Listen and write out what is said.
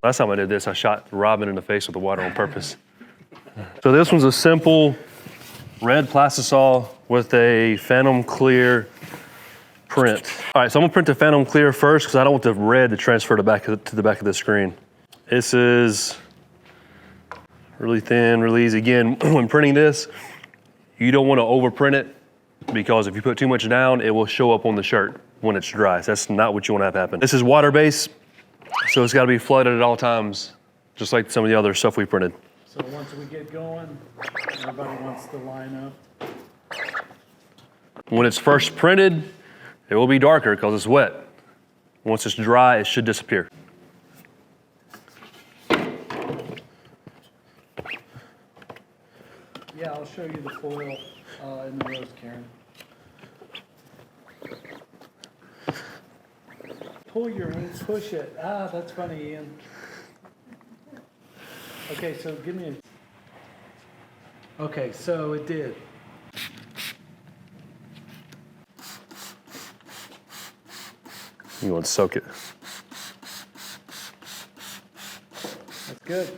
Last time I did this, I shot Robin in the face with the water on purpose. So this one's a simple red plastisol with a Phantom Clear print. All right, so I'm gonna print the Phantom Clear first because I don't want the red to transfer to the back of the screen. This is really thin, really easy. Again, when printing this, you don't want to overprint it because if you put too much down, it will show up on the shirt when it's dry. So that's not what you want to have happen. This is water-based, so it's got to be flooded at all times, just like some of the other stuff we printed. So once we get going, everybody wants to line up. When it's first printed, it will be darker because it's wet. Once it's dry, it should disappear. Yeah, I'll show you the foil in the roast, Karen. Pull your ink, push it. Ah, that's funny, Ian. Okay, so give me a... Okay, so it did. You want to soak it. That's good.